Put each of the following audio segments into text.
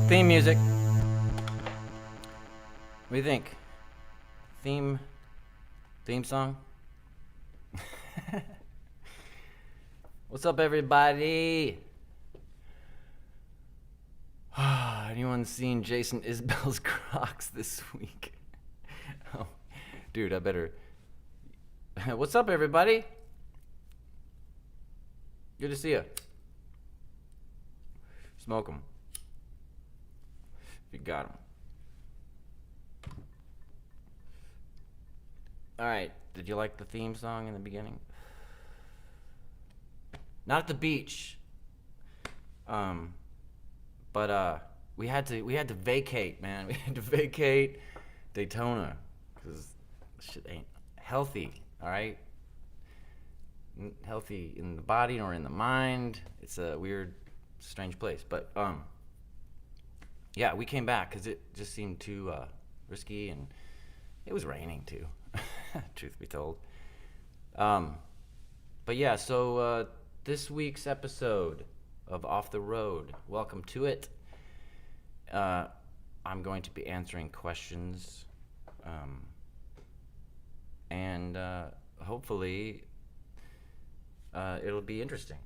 Theme music. What do you think? Theme song? What's up, everybody? Anyone seen Jason Isbell's Crocs this week? Oh, dude, I better. What's up, everybody? Good to see you. Smoke them. If you got them. Alright, did you like the theme song in the beginning? Not at the beach. But we had to vacate, man. We had to vacate Daytona because shit ain't healthy, alright? Healthy in the body or in the mind. It's a weird, strange place. But yeah, we came back because it just seemed too risky, and it was raining too. Truth be told. But yeah, so this week's episode of Off the Road, welcome to it. I'm going to be answering questions, and hopefully it'll be interesting.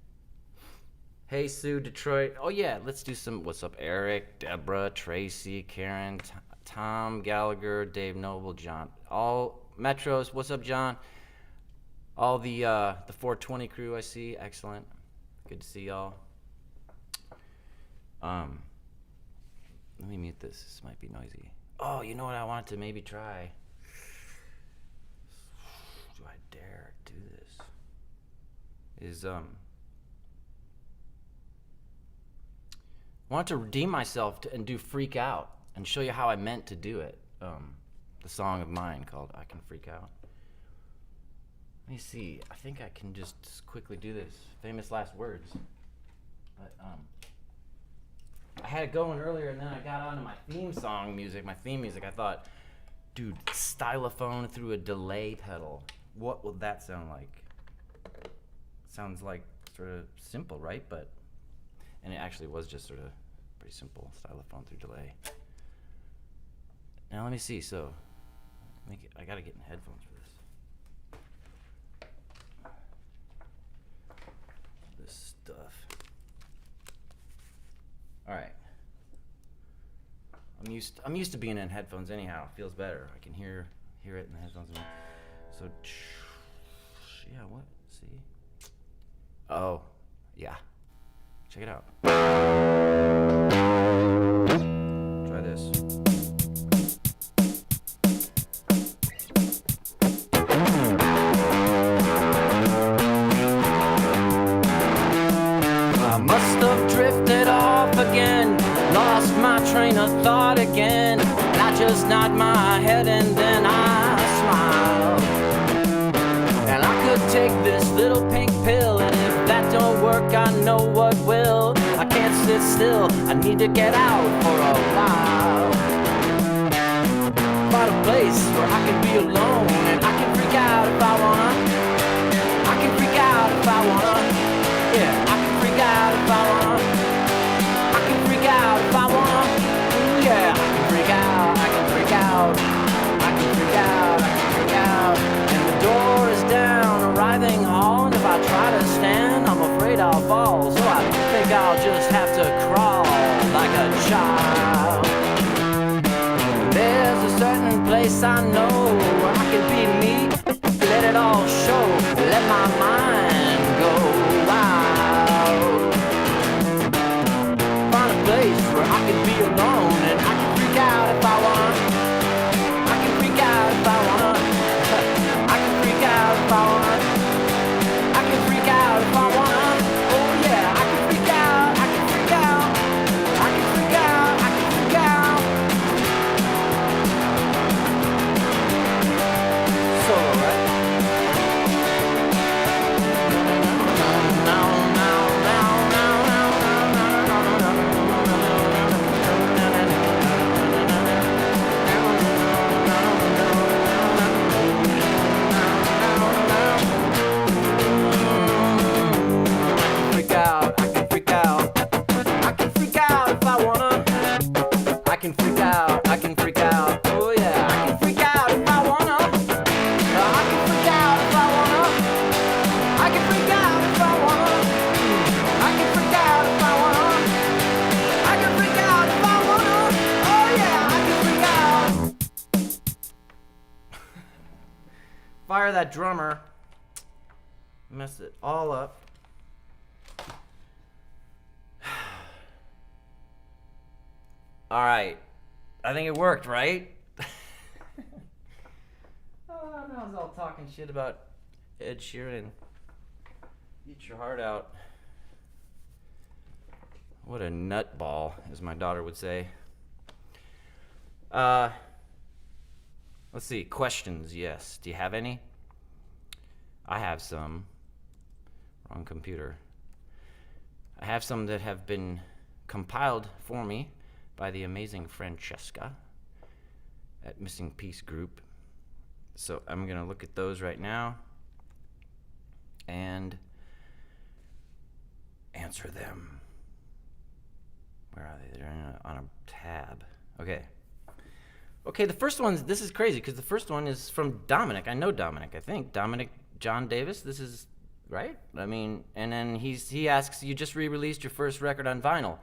Hey, Sue, Detroit. Oh yeah, let's do some. What's up, Eric, Deborah, Tracy, Karen, Tom, Gallagher, Dave Noble, John, all Metros. What's up, John? All the 420 crew I see. Excellent. Good to see y'all. Let me mute this. This might be noisy. Oh, you know what I wanted to maybe try? Do I dare do this? Is I want to redeem myself and do Freak Out and show you how I meant to do it. The song of mine called I Can Freak Out. Let me see. I think I can just quickly do this. Famous last words. But I had it going earlier, and then I got onto my theme music. I thought, dude, stylophone through a delay pedal. What will that sound like? Sounds like sort of simple, right? And it actually was just sort of pretty simple. Stylophone through delay. Now let me see. So I gotta get in headphones for this stuff. All right. I'm used to being in headphones anyhow. It feels better. I can hear it in the headphones. So yeah, what? See? Oh, yeah. Check it out. Try this. I must have drifted off again, lost my train of thought again, and I just nod my head and then I smile. And I could take this little pink pill, and if that don't work, I know what will. I can't sit still, I need to get out for a while. Find a place where I can be alone, and I can freak out if I wanna. I can freak out if I wanna. Yeah, I can freak out if I wanna. I can freak out if I wanna. Yeah, I can freak out, I can freak out. I can freak out, I can freak out. And the door is down, a writhing hall, and if I try to stand, I'm afraid I'll fall. So I think I'll just have to crawl like a child. There's a certain place I know where I can be me, let it all show, let my mind go wild. Find a place where I can be alone, and I can freak out if I want. I can freak out if I want. I can freak out if I want. I can freak out if I want. Oh yeah, I can freak out. I can freak out. I can freak out. I can freak out. So right. that drummer messed it all up. All right. I think it worked, right? Oh, now I was all talking shit about Ed Sheeran. Eat your heart out. What a nutball, as my daughter would say. Let's see. Questions, yes. Do you have any? I have some. Wrong computer. I have some that have been compiled for me by the amazing Francesca at Missing Piece Group. So I'm going to look at those right now and answer them. Where are they? They're on a tab. Okay. Okay, the first one, this is crazy because the first one is from Dominic. I know Dominic, I think. Dominic John Davis. This is right? I mean, and then he asks, you just re-released your first record on vinyl.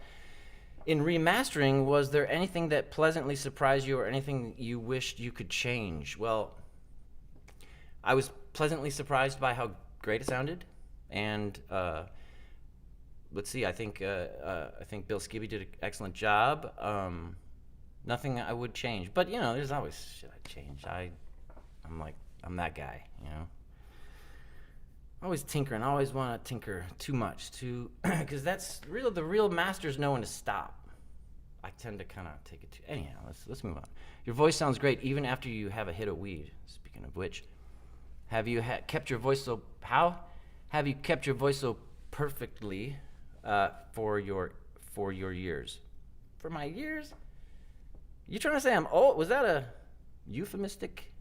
In remastering, was there anything that pleasantly surprised you or anything you wished you could change? Well, I was pleasantly surprised by how great it sounded, and let's see, I think Bill Skibby did an excellent job. Nothing I would change, but you know, there's always shit I'd change. I'm that guy, you know. Always tinkering. I always want to tinker too much, because that's real. The real masters know when to stop. I tend to kind of take it too. Anyhow, let's move on. Your voice sounds great even after you have a hit of weed. Speaking of which, have you kept your voice so? How have you kept your voice so perfectly for your years? For my years? You trying to say I'm old? Was that a euphemistic?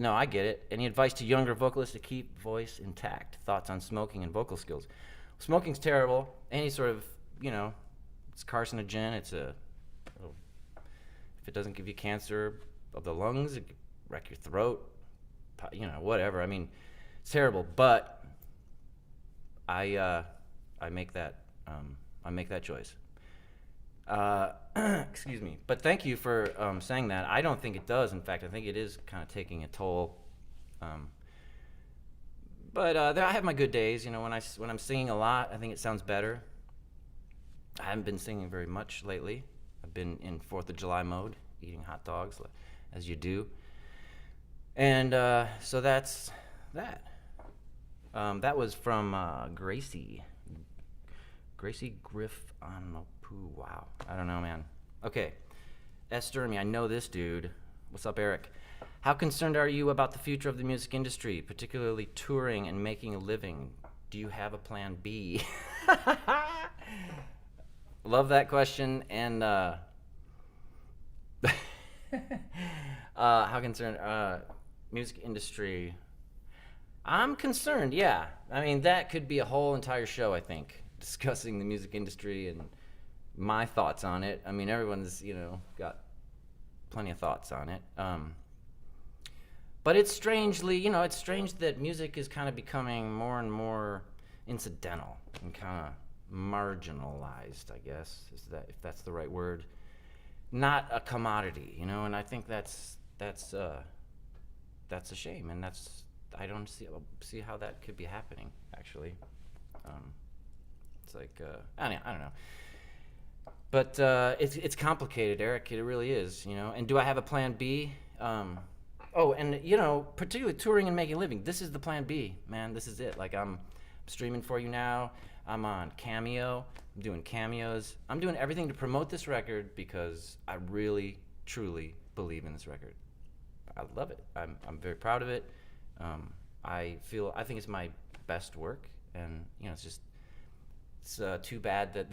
No, I get it. Any advice to younger vocalists to keep voice intact? Thoughts on smoking and vocal skills? Smoking's terrible. Any sort of, you know, it's carcinogen. If it doesn't give you cancer of the lungs, it could wreck your throat. You know, whatever. I mean, it's terrible. But I make that choice. Excuse me. But thank you for saying that. I don't think it does. In fact, I think it is kind of taking a toll. But I have my good days. You know, when I'm singing a lot, I think it sounds better. I haven't been singing very much lately. I've been in 4th of July mode, eating hot dogs, as you do. And so that's that. That was from Gracie Griff on Poo. Wow. I don't know, man. Okay. S. Sturmy, I know this dude. What's up, Eric? How concerned are you about the future of the music industry, particularly touring and making a living? Do you have a plan B? Love that question. And how concerned? Music industry. I'm concerned, yeah. I mean, that could be a whole entire show, I think, discussing the music industry and my thoughts on it. I mean, everyone's, you know, got plenty of thoughts on it. But it's strange that music is kind of becoming more and more incidental and kind of marginalized, I guess, if that's the right word. Not a commodity, you know, and I think that's a shame, and I don't see how that could be happening, actually. It's like I don't know. But it's complicated, Eric. It really is, you know. And do I have a plan B? And you know, particularly touring and making a living. This is the plan B, man. This is it. Like I'm streaming for you now. I'm on Cameo. I'm doing cameos. I'm doing everything to promote this record because I really, truly believe in this record. I love it. I'm very proud of it. I think it's my best work, and you know, it's too bad that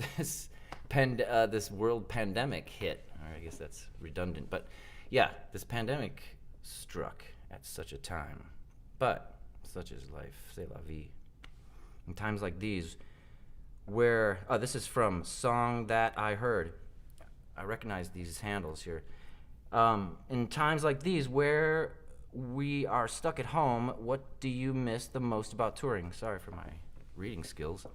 this world pandemic hit. Or I guess that's redundant, but yeah, this pandemic struck at such a time. But such is life, c'est la vie. In times like these, where this is from Song That I Heard. I recognize these handles here. In times like these, where we are stuck at home, what do you miss the most about touring? Sorry for my reading skills.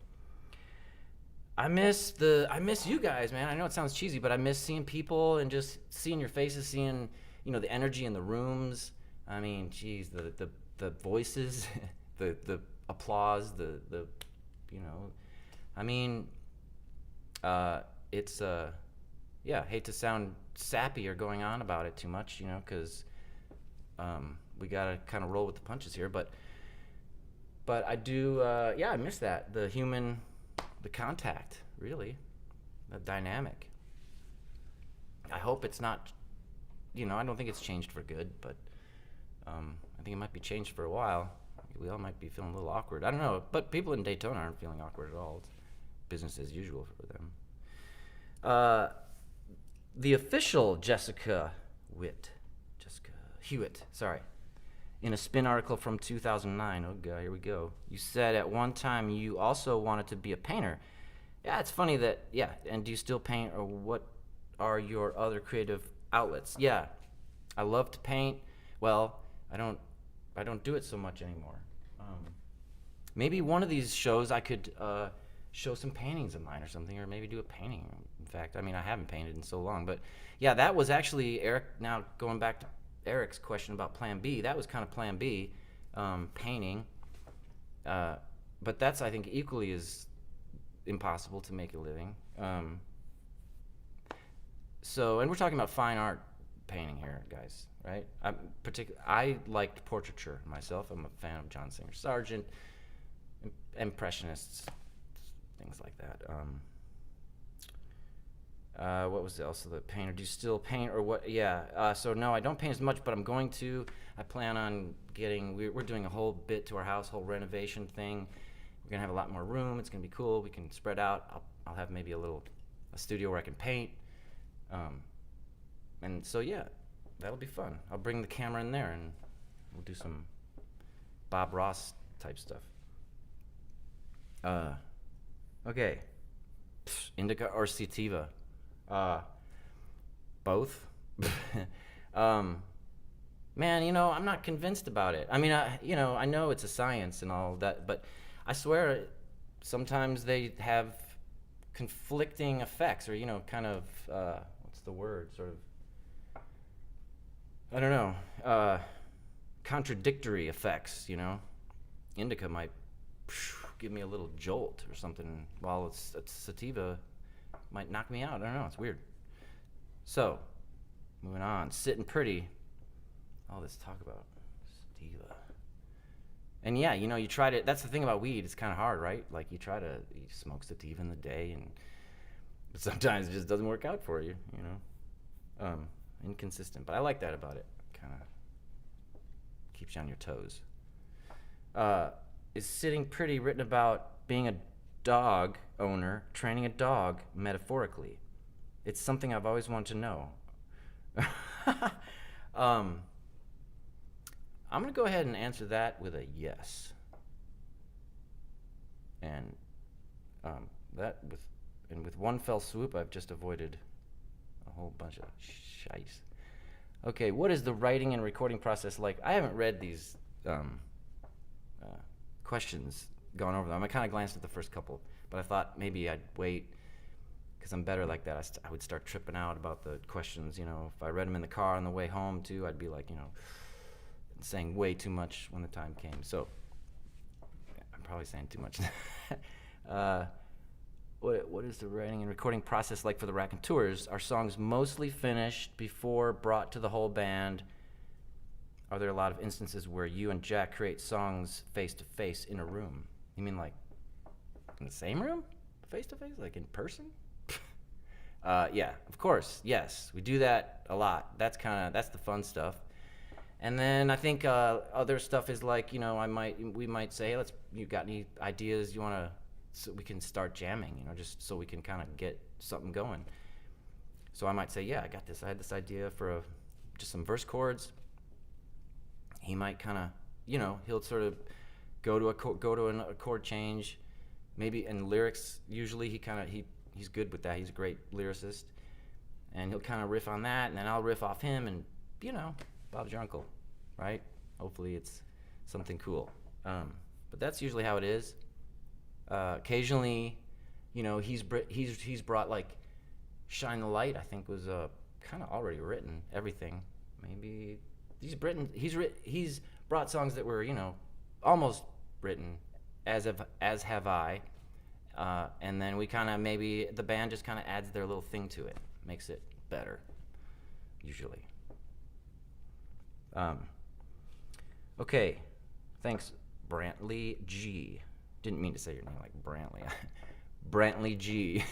I miss you guys, man. I know it sounds cheesy, but I miss seeing people and just seeing your faces, seeing, you know, the energy in the rooms. I mean, geez, the voices, the applause, the you know, I mean, it's yeah. Hate to sound sappy or going on about it too much, you know, because we gotta kind of roll with the punches here, but I do, yeah, I miss that, the contact, really, the dynamic. I hope it's not, you know, I don't think it's changed for good, but I think it might be changed for a while. We all might be feeling a little awkward. I don't know, but people in Daytona aren't feeling awkward at all. It's business as usual for them. The official Jessica Hewitt, sorry. In a Spin article from 2009, oh god, here we go. You said at one time you also wanted to be a painter. Yeah, it's funny that, yeah, and do you still paint, or what are your other creative outlets? Yeah, I love to paint. Well, I don't do it so much anymore. Maybe one of these shows I could show some paintings of mine or something, or maybe do a painting. In fact, I mean, I haven't painted in so long, but yeah, that was actually Eric. Now going back to Eric's question about Plan B, that was kind of Plan B, painting. But that's, I think, equally as impossible to make a living. So, and we're talking about fine art painting here, guys, right? I liked portraiture myself. I'm a fan of John Singer Sargent, Impressionists, things like that. What was else of the painter? Do you still paint, or what? Yeah. So no, I don't paint as much, but I'm going to. I plan on getting. We're doing a whole bit to our house, whole renovation thing. We're gonna have a lot more room. It's gonna be cool. We can spread out. I'll have maybe a studio where I can paint. And so yeah, that'll be fun. I'll bring the camera in there and we'll do some Bob Ross type stuff. Okay. Indica or sativa? Both. Man, you know, I'm not convinced about it. I mean, I know it's a science and all that, but I swear sometimes they have conflicting effects, or, you know, kind of, what's the word? Sort of, I don't know, contradictory effects, you know? Indica might give me a little jolt or something, while it's sativa might knock me out. I don't know, it's weird. So, moving on, sitting pretty. All this talk about sativa. And yeah, you know, you try to, that's the thing about weed, it's kind of hard, right? Like you smoke sativa in the day, but sometimes it just doesn't work out for you, you know? Inconsistent, but I like that about it. Kind of keeps you on your toes. Is sitting pretty written about being a dog owner, training a dog metaphorically? It's something I've always wanted to know. I'm going to go ahead and answer that with a yes. And with one fell swoop, I've just avoided a whole bunch of shice. Okay, what is the writing and recording process like? I haven't read these questions, gone over them. I kind of glanced at the first couple, but I thought maybe I'd wait because I'm better like that. I would start tripping out about the questions. You know, if I read them in the car on the way home too, I'd be like, you know, saying way too much when the time came. So I'm probably saying too much. What is the writing and recording process like for the Raconteurs? Are songs mostly finished before brought to the whole band? Are there a lot of instances where you and Jack create songs face to face in a room? You mean like in the same room? Face to face? Like in person? Yeah, of course. Yes, we do that a lot. That's the fun stuff. And then I think other stuff is like, you know, we might say, hey, you got any ideas you want to, so we can start jamming, you know, just so we can kind of get something going. So I might say, yeah, I got this. I had this idea for just some verse chords. He might kind of, you know, he'll sort of go to a chord change, maybe, and lyrics. Usually he's good with that. He's a great lyricist, and he'll kind of riff on that, and then I'll riff off him, and you know, Bob's your uncle, right? Hopefully it's something cool. But that's usually how it is. Occasionally, you know, he's brought like Shine the Light, I think was kind of already written, everything. Maybe he's brought songs that were, almost written, as have I, and then we kind of, maybe the band just kind of adds their little thing to it, makes it better, usually. Okay, thanks, Brantley G. Didn't mean to say your name like Brantley. Brantley G.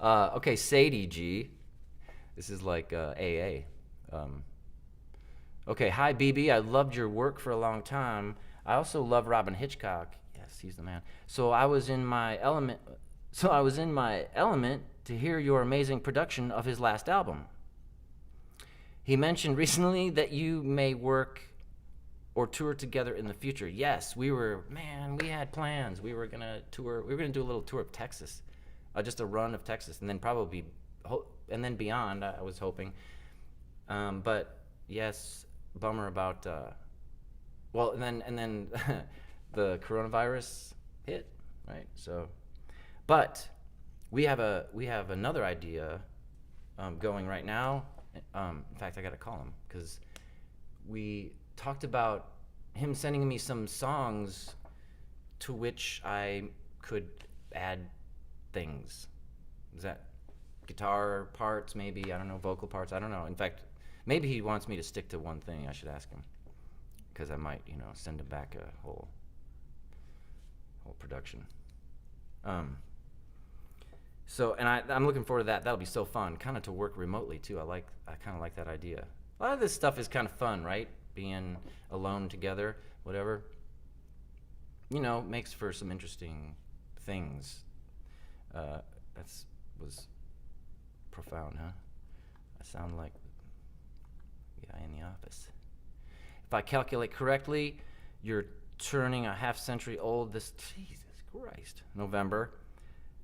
Okay, Sadie G. This is like AA. Okay, hi BB. I loved your work for a long time. I also love Robin Hitchcock. Yes, he's the man. So I was in my element. To hear your amazing production of his last album. He mentioned recently that you may work or tour together in the future. Yes, we had plans. We were gonna tour. We were gonna do a little tour of Texas, just a run of Texas, and then probably, and then beyond. I was hoping, but yes, bummer about. And then the coronavirus hit, right? So, but we have another idea going right now. In fact, I got to call him because we talked about him sending me some songs to which I could add things. Is that guitar parts, maybe? I don't know, vocal parts. I don't know. In fact, maybe he wants me to stick to one thing. I should ask him because I might, send him back a whole production. So, and I'm looking forward to that. That'll be so fun, kind of to work remotely too. I kind of like that idea. A lot of this stuff is kind of fun, right? Being alone together, whatever. Makes for some interesting things. Was profound, huh? I sound like the guy in the office. If I calculate correctly, you're turning a half century old this, Jesus Christ, November.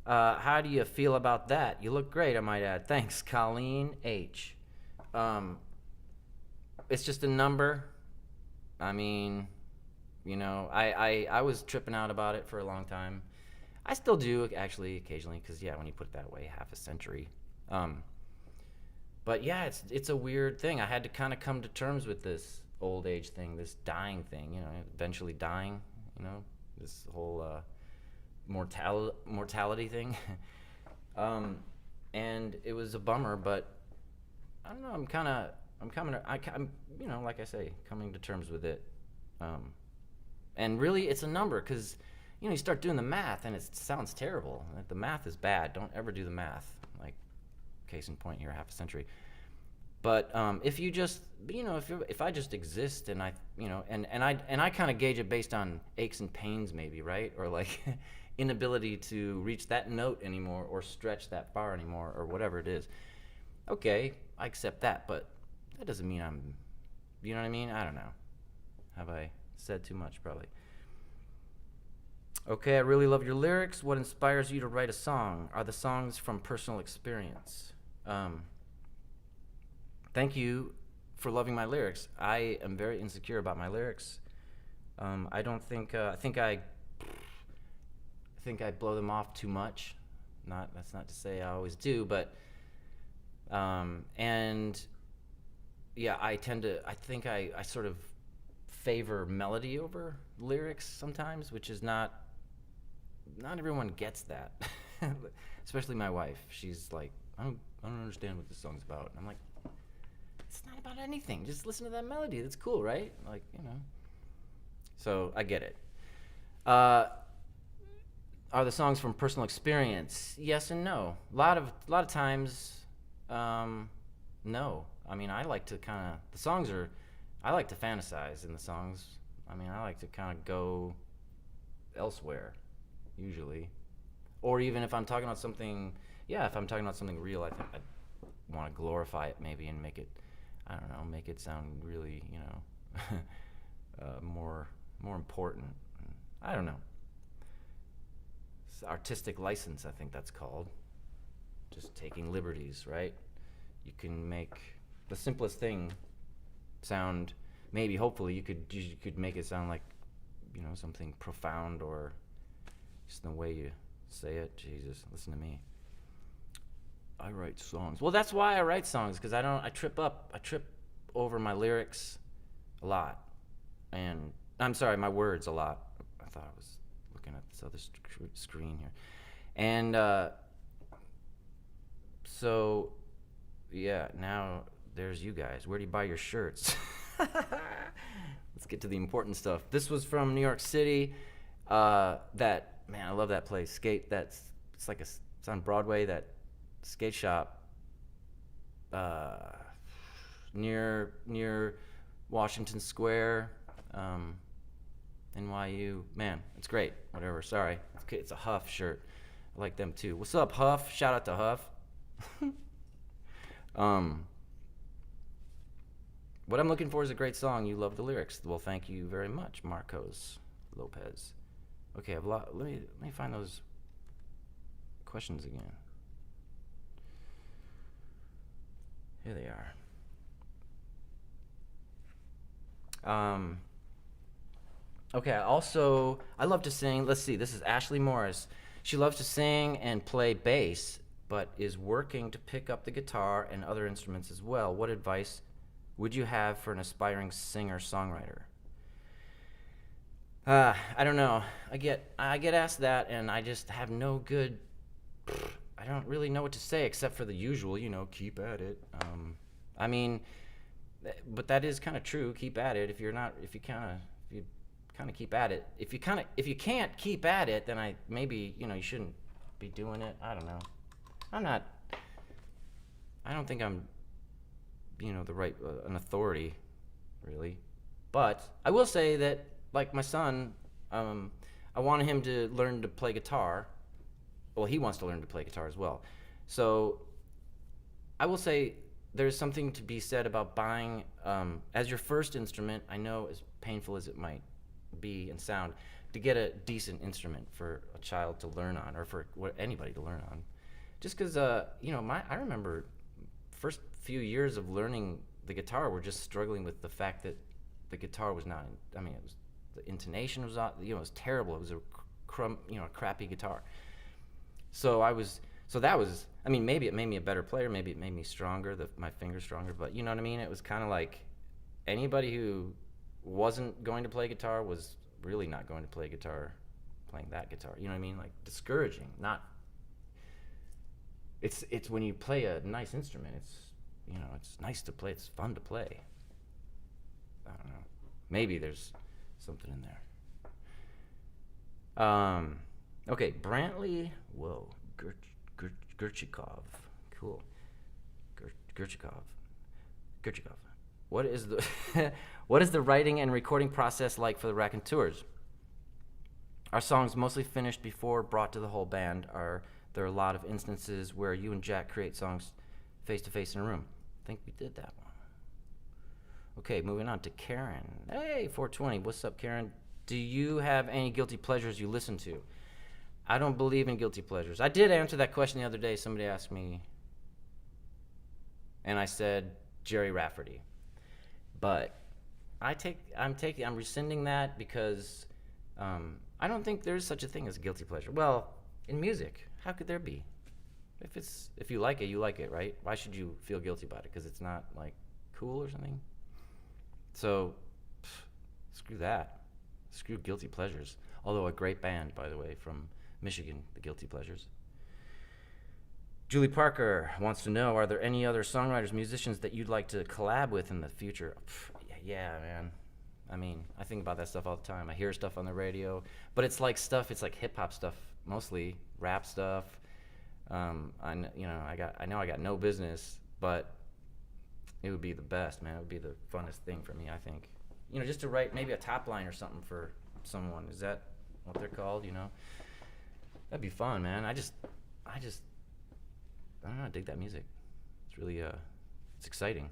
How do you feel about that? You look great, I might add. Thanks, Colleen H. It's just a number. I mean, I was tripping out about it for a long time. I still do, actually, occasionally, because, when you put it that way, half a century. But, yeah, it's a weird thing. I had to kind of come to terms with this old age thing, this dying thing, eventually dying, this whole mortality thing. And it was a bummer, but I don't know, I'm like I say, coming to terms with it. And really, it's a number, because, you start doing the math, and it sounds terrible. The math is bad. Don't ever do the math. Like, case in point here, half a century. But if you just, if I just exist, and I kind of gauge it based on aches and pains, maybe, right? Or like inability to reach that note anymore, or stretch that far anymore, or whatever it is. Okay, I accept that, but that doesn't mean I'm, you know what I mean? I don't know. Have I said too much? Probably. Okay, I really love your lyrics. What inspires you to write a song? Are the songs from personal experience? Thank you for loving my lyrics. I am very insecure about my lyrics. I don't think, I think I blow them off too much. That's not to say I always do, but, and yeah, I think I sort of favor melody over lyrics sometimes, which is not everyone gets that. Especially my wife. She's like, I don't understand what this song's about. And I'm like, it's not about anything. Just listen to that melody. That's cool, right? Like, So I get it. Are the songs from personal experience? Yes and no. A lot of times, no. I mean, I like to I like to fantasize in the songs. I mean, I like to kind of go elsewhere, usually. Or even if I'm talking about something, if I'm talking about something real, I think I want to glorify it maybe and make it, I don't know, make it sound really, more important. I don't know. It's artistic license, I think that's called. Just taking liberties, right? You can make the simplest thing sound, maybe, hopefully, you could make it sound like, something profound, or just the way you say it. Jesus, listen to me. I write songs. Well, that's why I write songs, because I trip over my lyrics a lot, and I'm sorry, my words a lot. I thought I was looking at this other screen here, and so yeah, now there's you guys. Where do you buy your shirts? Let's get to the important stuff. This was from New York City. That, man, I love that place. It's like it's on Broadway. That skate shop near Washington Square, NYU. Man, it's great. Whatever. Sorry, it's a Huff shirt. I like them too. What's up, Huff? Shout out to Huff. What I'm looking for is a great song. You love the lyrics. Well, thank you very much, Marcos Lopez. Okay, let me find those questions again. Here they are. Okay, I love to sing. Let's see, this is Ashley Morris. She loves to sing and play bass, but is working to pick up the guitar and other instruments as well. What advice would you have for an aspiring singer-songwriter? I don't know. I get asked that, and I just have no good. I don't really know what to say except for the usual, keep at it. I mean, but that is kind of true. Keep at it. If you kind of keep at it. If you can't keep at it, then maybe you shouldn't be doing it. I don't know. I don't think I'm the right an authority, really. But I will say that, like my son, I wanted him to learn to play guitar. Well, he wants to learn to play guitar as well. So I will say there's something to be said about buying as your first instrument. I know, as painful as it might be and sound, to get a decent instrument for a child to learn on, or for anybody to learn on. Just because I remember first few years of learning the guitar were just struggling with the fact that the guitar was not. It was, the intonation was not. It was terrible. It was a crappy guitar. So that was. Maybe it made me a better player. Maybe it made me stronger. My fingers stronger. But you know what I mean. It was kind of like anybody who wasn't going to play guitar was really not going to play guitar, playing that guitar. You know what I mean? Like discouraging. Not. It's when you play a nice instrument. It's nice to play. It's fun to play. I don't know. Maybe there's something in there. Okay, Brantley. Whoa, Gurchikov. Cool. Gurchikov. What is the writing and recording process like for the Raconteurs? Our songs mostly finished before brought to the whole band. Are there are a lot of instances where you and Jack create songs face to face in a room? I think we did that one. Okay, moving on to Karen. Hey, 420. What's up, Karen? Do you have any guilty pleasures you listen to? I don't believe in guilty pleasures. I did answer that question the other day. Somebody asked me, and I said Jerry Rafferty. But I'm rescinding that because I don't think there's such a thing as a guilty pleasure. Well, in music, how could there be? If you like it, you like it, right? Why should you feel guilty about it? Because it's not like cool or something. So screw that. Screw guilty pleasures. Although a great band, by the way, from Michigan, the Guilty Pleasures. Julie Parker wants to know, are there any other songwriters, musicians that you'd like to collab with in the future? Yeah, man. I think about that stuff all the time. I hear stuff on the radio, but it's like hip-hop stuff, mostly rap stuff. I know I got no business, but it would be the best, man. It would be the funnest thing for me, I think. Just to write maybe a top line or something for someone. Is that what they're called? That'd be fun, man. I don't know. I dig that music. It's really it's exciting.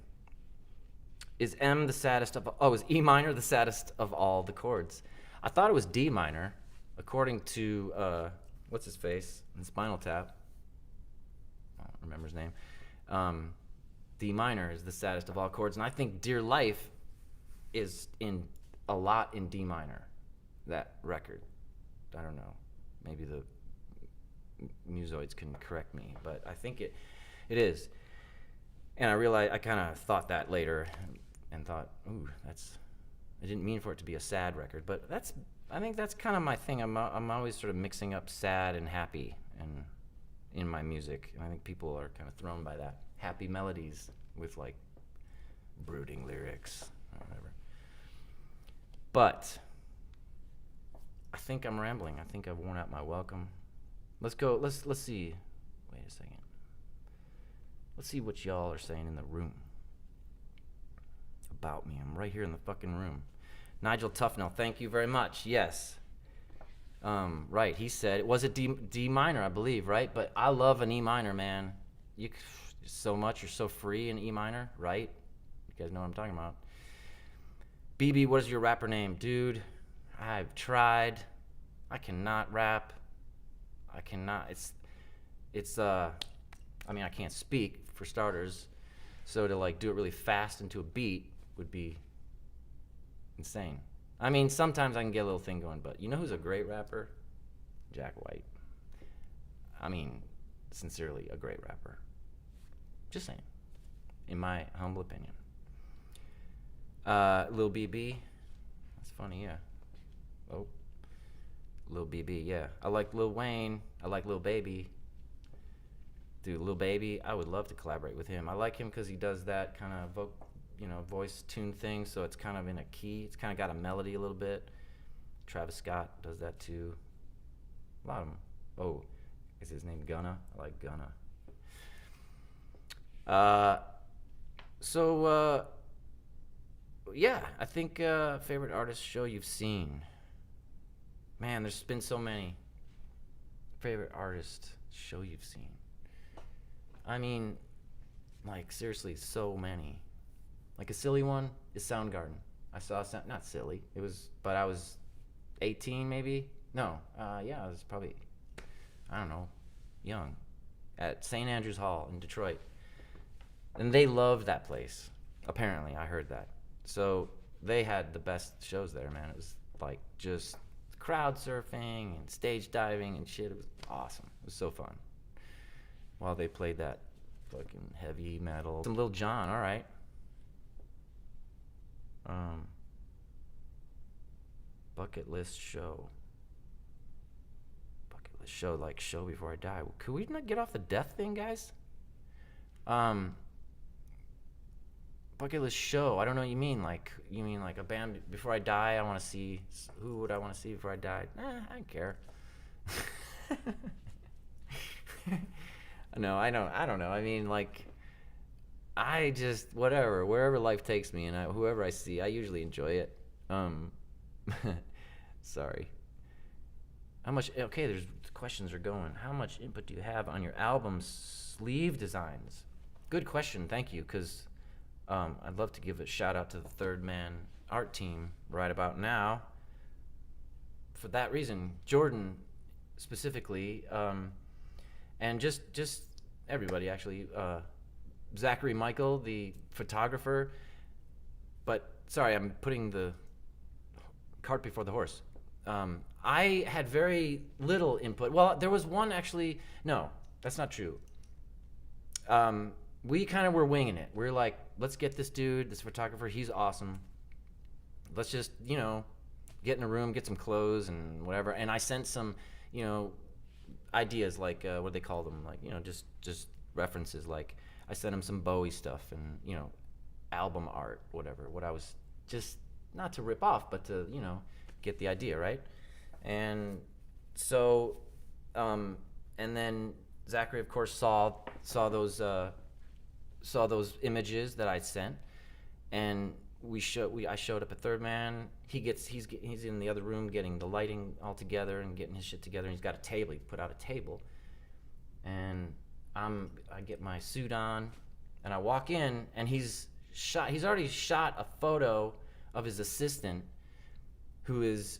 Is E minor the saddest of all the chords? I thought it was D minor, according to what's his face in Spinal Tap. I don't remember his name. D minor is the saddest of all chords, and I think Dear Life is a lot in D minor. That record. I don't know. Maybe the musoids can correct me, but I think it is. And I kind of thought that later, and thought, ooh, I didn't mean for it to be a sad record, but I think that's kind of my thing. I'm always sort of mixing up sad and happy and in my music, and I think people are kind of thrown by that. Happy melodies with like brooding lyrics or whatever. But I think I'm rambling. I think I've worn out my welcome. Let's go. Let's see. Wait a second. Let's see what y'all are saying in the room about me. I'm right here in the fucking room. Nigel Tufnell, thank you very much. Yes. Right, he said, it was a D minor, I believe, right? But I love an E minor, man. So much, you're so free in E minor, right? You guys know what I'm talking about. BB, what is your rapper name? Dude, I've tried. I cannot rap. I cannot. I mean, I can't speak, for starters. So to like do it really fast into a beat would be insane. I mean, sometimes I can get a little thing going, but you know who's a great rapper? Jack White. I mean, sincerely, a great rapper. Just saying, in my humble opinion. Lil BB. That's funny, yeah. Oh. Lil BB, yeah. I like Lil Wayne. I like Lil Baby. Dude, Lil Baby, I would love to collaborate with him. I like him because he does that kind of voice tune thing, so it's kind of in a key. It's kind of got a melody a little bit. Travis Scott does that too. A lot of them. Oh, is his name Gunna? I like Gunna. Yeah, I think favorite artist show you've seen. Man, there's been so many. Favorite artist show you've seen. I mean, like seriously, so many. Like a silly one is Soundgarden. I saw not silly. It was, but I was 18 maybe. No, yeah, I was probably, I don't know, young, at St. Andrews Hall in Detroit, and they loved that place. Apparently, I heard that. So they had the best shows there, man. It was like just crowd surfing and stage diving and shit. It was awesome. It was so fun. While they played that fucking heavy metal. Some Lil Jon, all right. Bucket list show. Bucket list show, like show before I die. Could we not get off the death thing, guys? Bucket list show. I don't know what you mean. Like, you mean like a band before I die? I want to see. Who would I want to see before I died? I don't care. No, I don't know. I mean, like, I just whatever, wherever life takes me, and whoever I see, I usually enjoy it. Sorry. How much? Okay, there's questions are going. How much input do you have on your album's sleeve designs? Good question. Thank you, because I'd love to give a shout out to the Third Man art team right about now. For that reason, Jordan specifically, and just everybody actually. Zachary Michael, the photographer. But sorry, I'm putting the cart before the horse. I had very little input. Well, there was one actually. No, that's not true. We kind of were winging it. We're like, let's get this dude, this photographer. He's awesome. Let's just, get in a room, get some clothes and whatever. And I sent some, ideas like what do they call them? Like, just references. Like I sent him some Bowie stuff and album art, whatever. What I was just not to rip off, but to get the idea right. And so, and then Zachary, of course, saw those images that I sent, and I showed up at Third Man. He's in the other room getting the lighting all together and getting his shit together. And he's got a table. He put out a table, and I get my suit on, and I walk in, and he's already shot a photo of his assistant, who is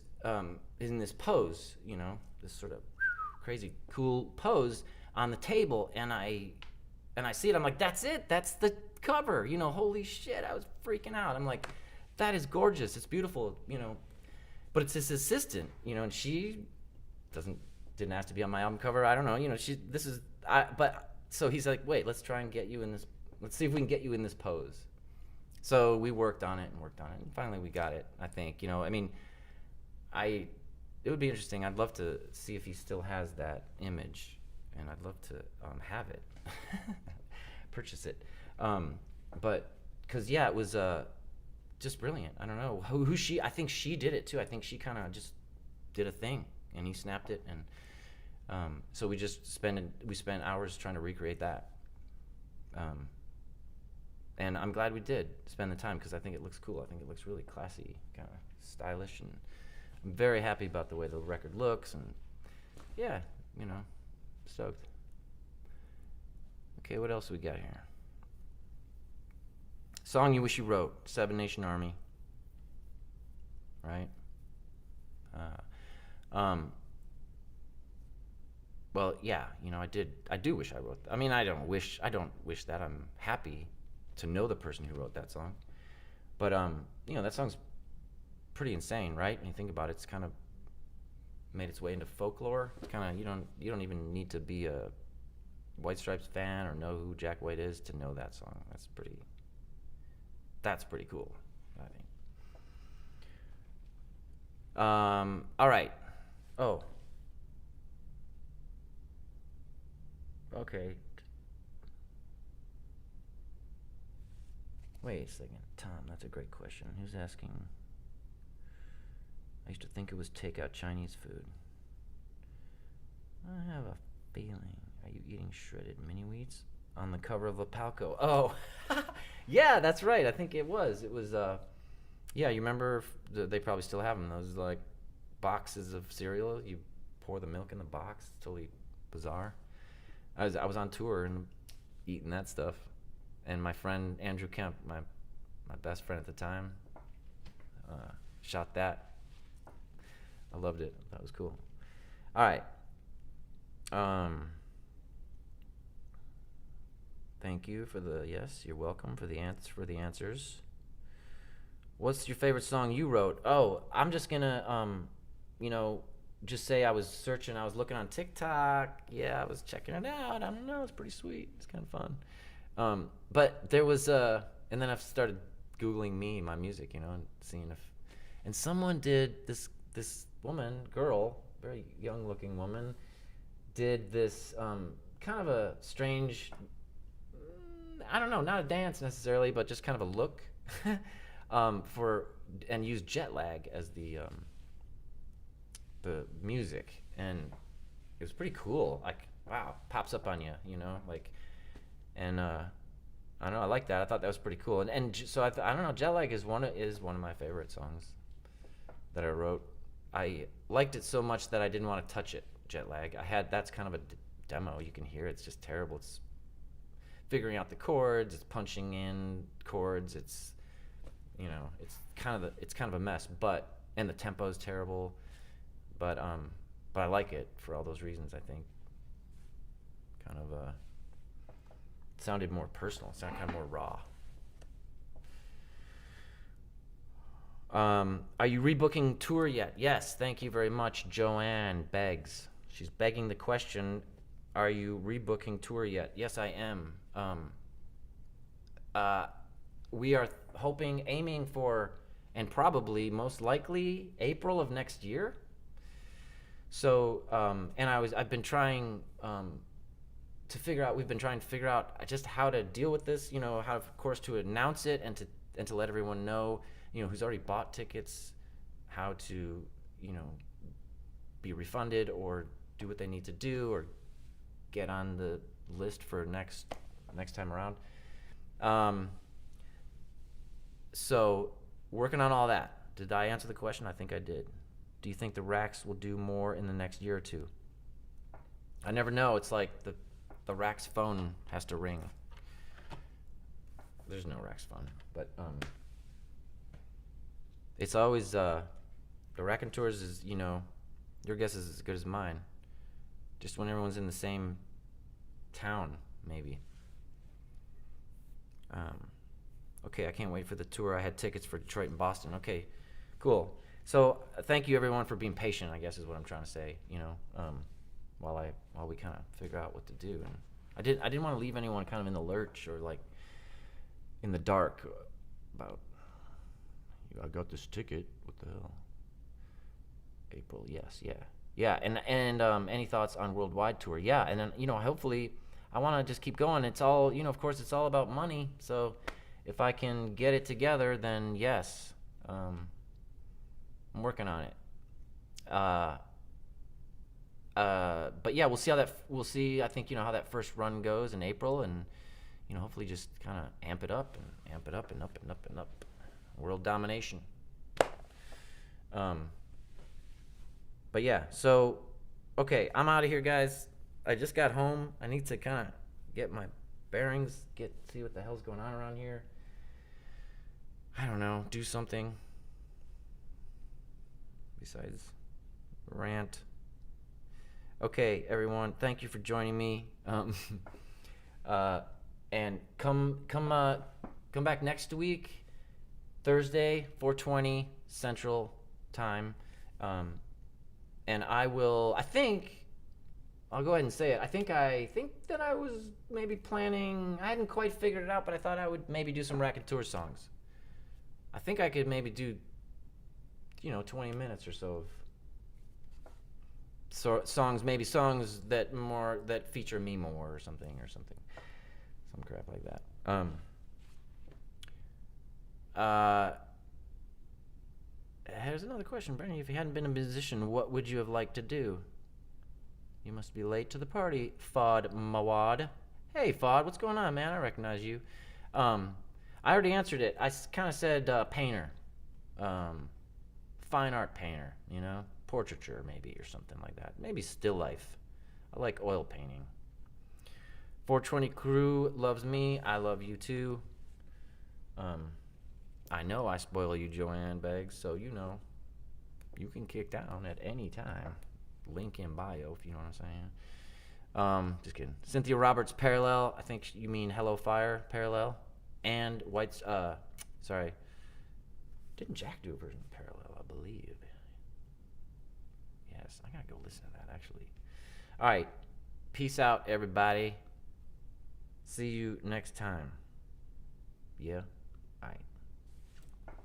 in this pose, this sort of crazy cool pose on the table, and I see it. I'm like, that's it. That's the cover. Holy shit! I was freaking out. I'm like, that is gorgeous. It's beautiful. But it's his assistant. And she didn't ask to be on my album cover. I don't know. So he's like, wait, let's try and get you in this. Let's see if we can get you in this pose. So we worked on it and worked on it, and finally we got it. I think, I mean, I it would be interesting. I'd love to see if he still has that image, and I'd love to have it, purchase it. But because yeah, it was just brilliant. I don't know who she. I think she did it too. I think she kind of just did a thing, and he snapped it, and so we spent hours trying to recreate that. And I'm glad we did spend the time because I think it looks cool. I think it looks really classy, kind of stylish, and I'm very happy about the way the record looks. And yeah, stoked. Okay, what else we got here? Song you wish you wrote, Seven Nation Army. Right? Well, yeah, I do wish I wrote. I mean, I don't wish that. I'm happy to know the person who wrote that song. But that song's pretty insane, right? When you think about it, it's kind of made its way into folklore. It's kind of you don't even need to be a White Stripes fan or know who Jack White is to know that song. That's pretty cool, I think. All right. Oh. Okay. Wait a second. Tom, that's a great question. Who's asking? I used to think it was takeout Chinese food. I have a feeling. Are you eating shredded mini wheats on the cover of Lapalco? Oh, yeah, that's right. I think it was. It was, yeah, you remember, they probably still have them. Those, like, boxes of cereal. You pour the milk in the box. It's totally bizarre. I was on tour and eating that stuff. And my friend Andrew Kemp, my best friend at the time, shot that. I loved it. That was cool. All right. Thank you for yes, you're welcome for the answers. What's your favorite song you wrote? Oh, I'm just gonna just say I was looking on TikTok. Yeah, I was checking it out. I don't know, it's pretty sweet. It's kind of fun. But there was and then I've started Googling my music, and seeing and someone did this girl, very young looking woman, did this kind of a strange, I don't know, not a dance necessarily, but just kind of a look and used jet lag as the music, and it was pretty cool. Like, wow, pops up on you, and I don't know, I like that. I thought that was pretty cool, and so I don't know, jet lag is one of my favorite songs that I wrote. I liked it so much that I didn't want to touch it. Jet lag. That's kind of a demo. You can hear it. It's just terrible. It's figuring out the chords. It's punching in chords. It's it's kind of a mess. And the tempo is terrible. But I like it for all those reasons. I think kind of it sounded more personal. It sounded kind of more raw. Are you rebooking tour yet? Yes, thank you very much. Joanne begs. She's begging the question, are you rebooking tour yet? Yes, I am. We are aiming for, and probably most likely April of next year. So, and I've been trying we've been trying to figure out just how to deal with this, how, of course, to announce it and to let everyone know, who's already bought tickets, how to, be refunded or do what they need to do or get on the list for next time around. So working on all that. Did I answer the question? I think I did. Do you think the Rax will do more in the next year or two? I never know. It's like the Rax phone has to ring. There's no Rax phone, but it's always the Raconteurs is, your guess is as good as mine. Just when everyone's in the same town, maybe. Okay, I can't wait for the tour. I had tickets for Detroit and Boston. Okay, cool. So thank you everyone for being patient, I guess is what I'm trying to say, while we kind of figure out what to do. And I didn't want to leave anyone kind of in the lurch or like in the dark about. I got this ticket. What the hell? April, yes, yeah. And any thoughts on worldwide tour? Yeah, and then hopefully, I want to just keep going. It's all of course, it's all about money. So, if I can get it together, then yes, I'm working on it. But yeah, we'll see. I think how that first run goes in April, and hopefully just kind of amp it up and amp it up and up and up and up. World domination. But yeah, so okay, I'm out of here, guys. I just got home. I need to kind of get my bearings, see what the hell's going on around here. I don't know, do something besides rant. Okay, everyone, thank you for joining me. And come back next week, Thursday, 4:20 Central Time. And I'll go ahead and say it. I think that I was maybe planning. I hadn't quite figured it out, but I thought I would maybe do some Raconteur songs. I think I could maybe do, 20 minutes or so of songs, maybe songs that feature me more or something, some crap like that. Here's another question, Brendan. If you hadn't been a musician, what would you have liked to do? You must be late to the party, Fod Mawad. Hey, Fod, what's going on, man? I recognize you. I already answered it. I kind of said painter, fine art painter, portraiture maybe or something like that. Maybe still life. I like oil painting. 420 crew loves me. I love you too. I know I spoil you, Joanne Beggs, so you can kick down at any time. Link in bio, if you know what I'm saying. Just kidding. Cynthia Roberts Parallel. I think you mean Hello Fire Parallel. And White's, sorry. Didn't Jack do a version of Parallel, I believe? Yes, I gotta go listen to that, actually. All right. Peace out, everybody. See you next time. Yeah.